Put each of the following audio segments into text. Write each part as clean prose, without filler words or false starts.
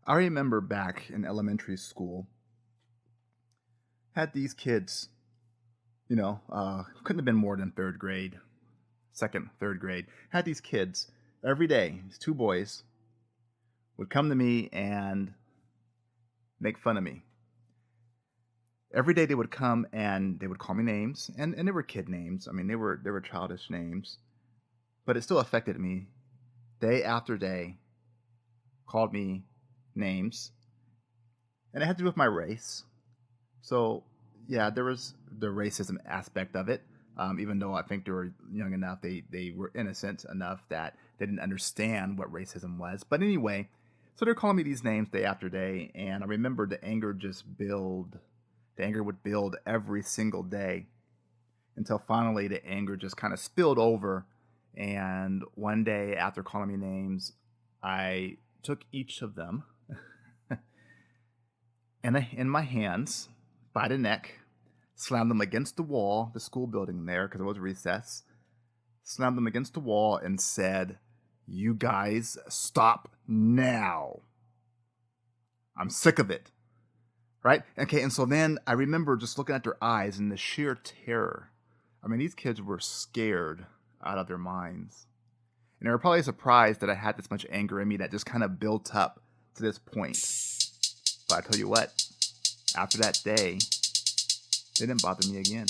I remember back in elementary school, had these kids, couldn't have been more than third grade, second, third grade. Had these kids every day, these two boys would come to me and make fun of me. Every day they would come and they would call me names, and they were kid names. I mean, they were childish names, but it still affected me. Day after day, called me names, and it had to do with my race. So, yeah, there was the racism aspect of it. Even though I think they were young enough, they were innocent enough that they didn't understand what racism was. But anyway, so they're calling me these names day after day, and I remember the anger just build. The anger would build every single day until finally the anger just kind of spilled over. And one day, after calling me names, I took each of them in my hands by the neck, slammed them against the wall, the school building there, because it was recess, slammed them against the wall and said, "You guys stop now. I'm sick of it." Right? Okay, and so then I remember just looking at their eyes and the sheer terror. I mean, these kids were scared out of their minds. And they were probably surprised that I had this much anger in me that just kind of built up to this point. But I tell you what, after that day, they didn't bother me again.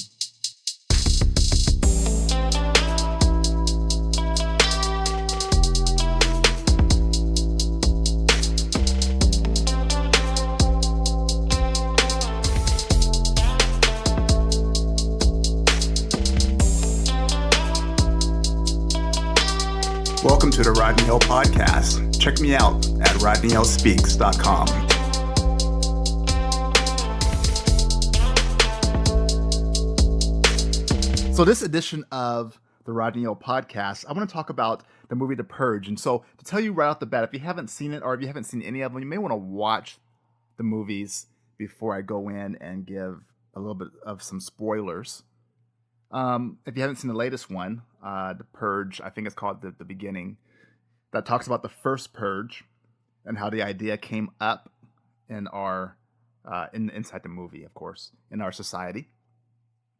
Welcome to the Rodney Hill Podcast. Check me out at rodneylspeaks.com. So this edition of the Rodney Hill Podcast, I want to talk about the movie The Purge. And so to tell you right off the bat, if you haven't seen it or if you haven't seen any of them, you may want to watch the movies before I go in and give a little bit of some spoilers. If you haven't seen the latest one, The Purge, I think it's called the Beginning, that talks about the first purge and how the idea came up in our inside the movie, of course, in our society.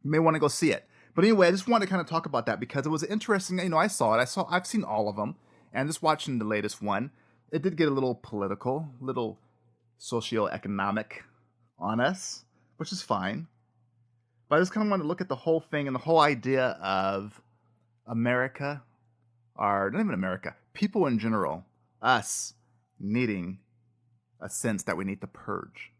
You may want to go see it. But anyway, I just wanted to kind of talk about that because it was interesting. I saw it. I've seen all of them, and just watching the latest one, it did get a little political, a little socioeconomic on us, which is fine. But I just kind of want to look at the whole thing and the whole idea of America, or not even America, people in general, us needing a sense that we need to purge,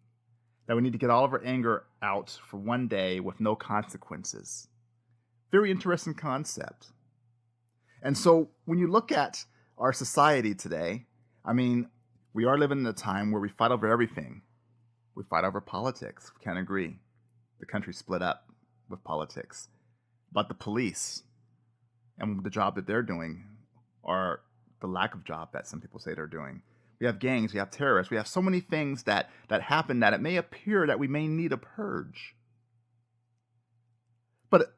that we need to get all of our anger out for one day with no consequences. Very interesting concept. And so when you look at our society today, I mean, we are living in a time where we fight over everything. We fight over politics. We can't agree. The country split up with politics. But the police and the job that they're doing, or the lack of job that some people say they're doing. We have gangs, we have terrorists, we have so many things that happen that it may appear that we may need a purge. But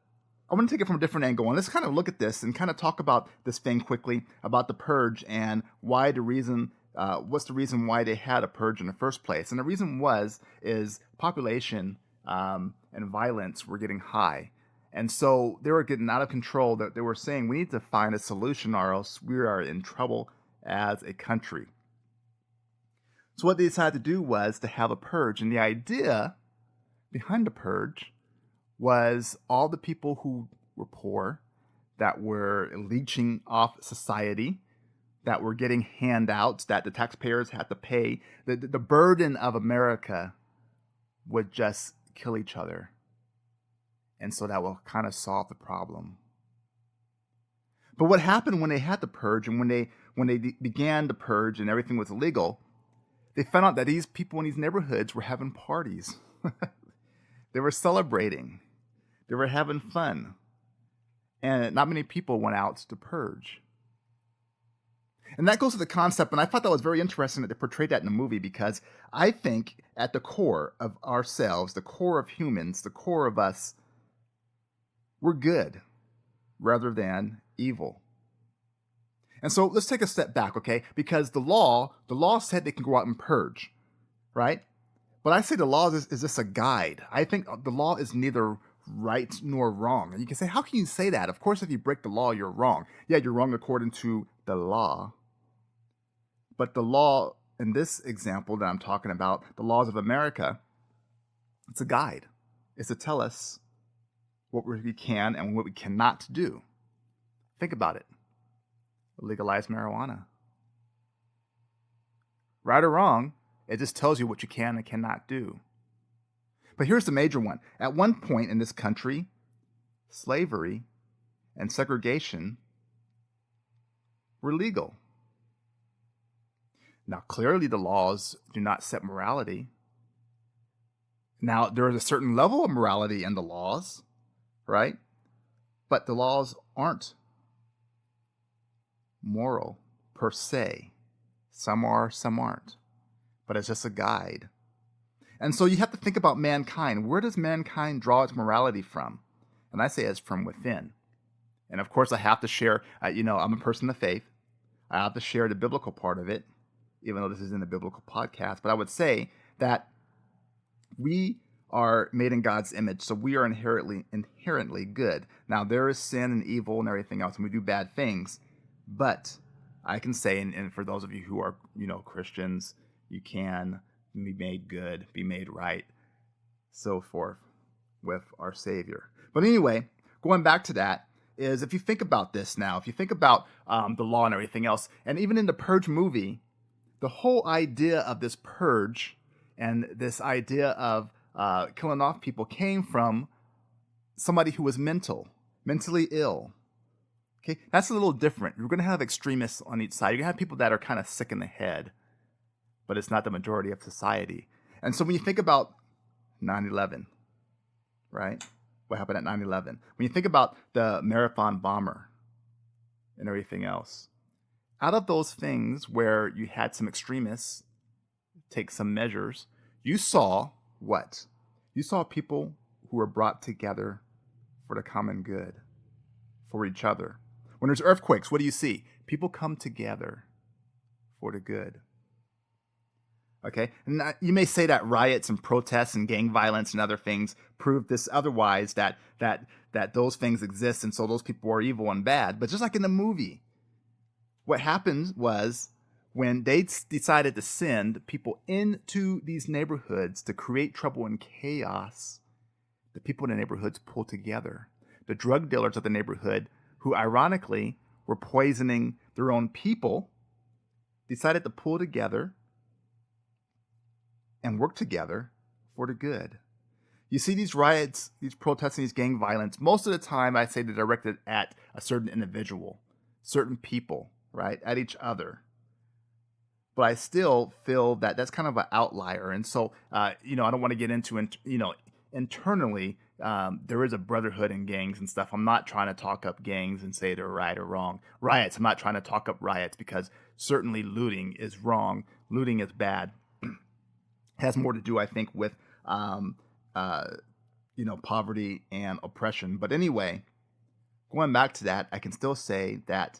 I want to take it from a different angle, and let's kind of look at this and kind of talk about this thing quickly about the purge and why what's the reason why they had a purge in the first place. And the reason is population and violence were getting high. And so they were getting out of control. That they were saying we need to find a solution or else we are in trouble as a country. So what they decided to do was to have a purge. And the idea behind the purge was all the people who were poor, that were leeching off society, that were getting handouts that the taxpayers had to pay. The burden of America would just kill each other. And so that will kind of solve the problem. But what happened when they had the purge and when they began the purge and everything was illegal, they found out that these people in these neighborhoods were having parties. They were celebrating. They were having fun. And not many people went out to purge. And that goes to the concept, and I thought that was very interesting that they portrayed that in the movie, because I think at the core of ourselves, the core of humans, the core of us, we're good rather than evil. And so let's take a step back, okay? Because the law said they can go out and purge, right? But I say the law is just a guide. I think the law is neither right nor wrong. And you can say, how can you say that? Of course, if you break the law, you're wrong. Yeah, you're wrong according to the law. But the law, in this example that I'm talking about, the laws of America, it's a guide. It's to tell us what we can and what we cannot do. Think about it. Legalize marijuana. Right or wrong, it just tells you what you can and cannot do. But here's the major one. At one point in this country, slavery and segregation were legal. Now, clearly the laws do not set morality. Now, there is a certain level of morality in the laws, right? But the laws aren't moral per se. Some are, some aren't. But it's just a guide. And so you have to think about mankind. Where does mankind draw its morality from? And I say it's from within. And of course, I have to share, I'm a person of faith. I have to share the biblical part of it, even though this isn't a biblical podcast. But I would say that we are made in God's image, so we are inherently good. Now, there is sin and evil and everything else, and we do bad things. But I can say, and for those of you who are, Christians, you can be made good, be made right, so forth with our Savior. But anyway, going back to that, is if you think about this now, if you think about the law and everything else, and even in the Purge movie, the whole idea of this purge and this idea of killing off people came from somebody who was mentally ill. Okay, that's a little different. You're going to have extremists on each side. You're going to have people that are kind of sick in the head, but it's not the majority of society. And so when you think about 9/11, right? What happened at 9/11? When you think about the marathon bomber and everything else, out of those things where you had some extremists take some measures, you saw what? You saw people who were brought together for the common good, for each other. When there's earthquakes, what do you see? People come together for the good. Okay? And you may say that riots and protests and gang violence and other things prove this otherwise, that those things exist and so those people are evil and bad. But just like in the movie, what happened was when they decided to send people into these neighborhoods to create trouble and chaos, the people in the neighborhoods pulled together. The drug dealers of the neighborhood, who ironically were poisoning their own people, decided to pull together and work together for the good. You see these riots, these protests, and these gang violence, most of the time I say they're directed at a certain individual, certain people, right, at each other. But I still feel that that's kind of an outlier. And so, I don't want to get into, internally, there is a brotherhood in gangs and stuff. I'm not trying to talk up gangs and say they're right or wrong. Riots, I'm not trying to talk up riots because certainly looting is wrong. Looting is bad. It has more to do, I think, with, poverty and oppression. But anyway, going back to that, I can still say that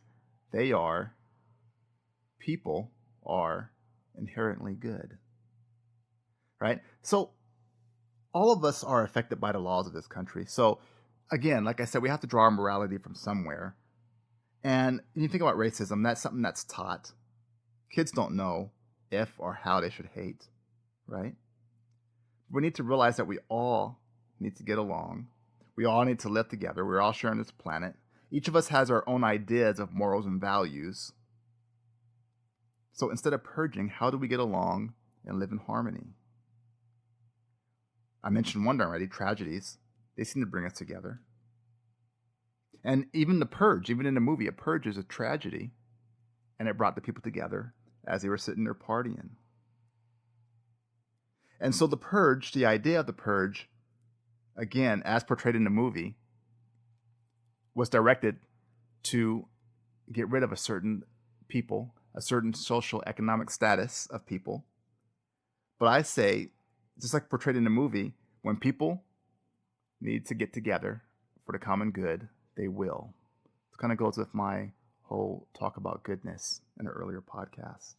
people are inherently good, right? So all of us are affected by the laws of this country. So again, like I said, we have to draw our morality from somewhere. And when you think about racism, that's something that's taught. Kids don't know if or how they should hate, right? We need to realize that we all need to get along. We all need to live together. We're all sharing this planet. Each of us has our own ideas of morals and values. So instead of purging, how do we get along and live in harmony? I mentioned one already, tragedies. They seem to bring us together. And even the purge, even in the movie, a purge is a tragedy. And it brought the people together as they were sitting there partying. And so the purge, the idea of the purge, again, as portrayed in the movie, was directed to get rid of a certain people, a certain social economic status of people. But I say, just like portrayed in the movie, when people need to get together for the common good, they will. It kind of goes with my whole talk about goodness in an earlier podcast.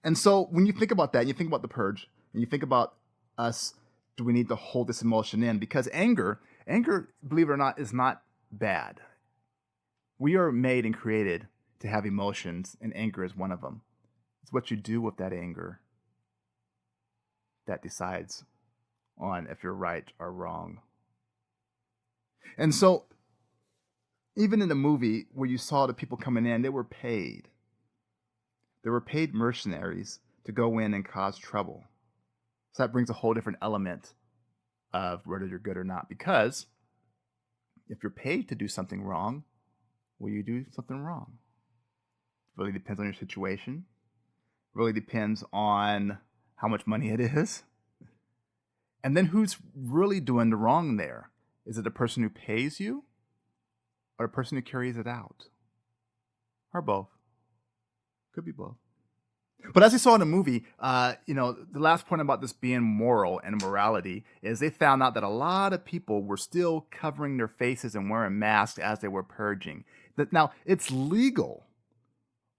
And so when you think about that, you think about the purge, and you think about us, do we need to hold this emotion in? Because anger, believe it or not, is not bad. We are made and created to have emotions, and anger is one of them. It's what you do with that anger that decides on if you're right or wrong. And so, even in the movie where you saw the people coming in, they were paid. They were paid mercenaries to go in and cause trouble. So that brings a whole different element of whether you're good or not. Because if you're paid to do something wrong, will you do something wrong? It really depends on your situation. It really depends on how much money it is. And then who's really doing the wrong there? Is it the person who pays you or the person who carries it out? Or both? Could be both. But as we saw in the movie, the last point about this being moral and morality is they found out that a lot of people were still covering their faces and wearing masks as they were purging. Now, it's legal.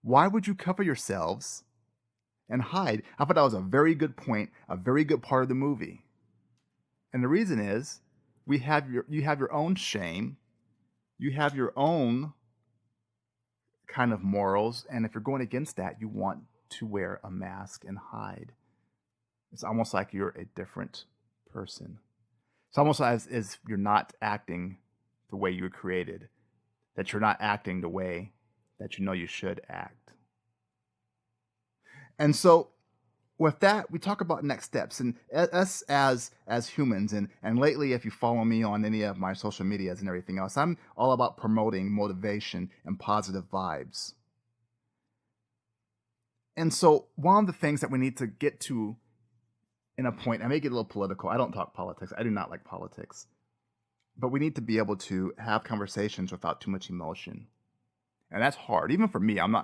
Why would you cover yourselves and hide? I thought that was a very good point, a very good part of the movie. And the reason is you have your own shame, you have your own kind of morals, and if you're going against that, you want to wear a mask and hide. It's almost like you're a different person. It's almost as you're not acting the way you were created, that you're not acting the way that you know you should act. And so with that, we talk about next steps, and us as humans, and lately, if you follow me on any of my social medias and everything else, I'm all about promoting motivation and positive vibes. And so one of the things that we need to get to in a point, I may get a little political. I don't talk politics. I do not like politics. But we need to be able to have conversations without too much emotion. And that's hard. Even for me, I'm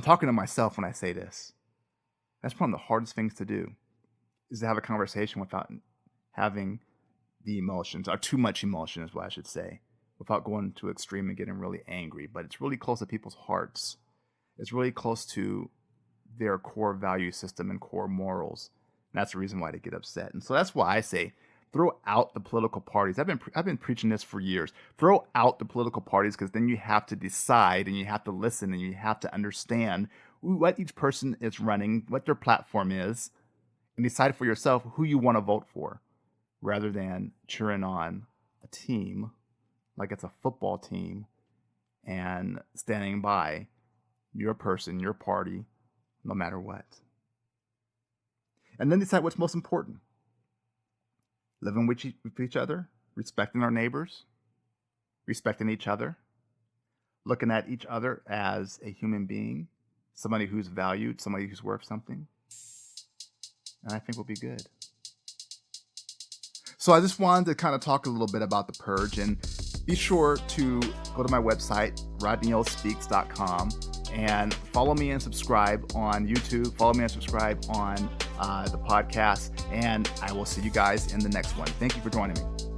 talking to myself when I say this. That's probably the hardest things to do, is to have a conversation without having the emotions, or too much emotion is what I should say, without going to extreme and getting really angry. But it's really close to people's hearts. It's really close to their core value system and core morals. And that's the reason why they get upset. And so that's why I say, throw out the political parties. I've been preaching this for years. Throw out the political parties, because then you have to decide and you have to listen and you have to understand what each person is running, what their platform is, and decide for yourself who you want to vote for, rather than cheering on a team like it's a football team and standing by your person, your party, no matter what. And then decide what's most important. Living with each other, respecting our neighbors, respecting each other, looking at each other as a human being, somebody who's valued, somebody who's worth something. And I think we'll be good. So I just wanted to kind of talk a little bit about the Purge, and be sure to go to my website, rodneyospeaks.com, and follow me and subscribe on YouTube. Follow me and subscribe on the podcast, and I will see you guys in the next one. Thank you for joining me.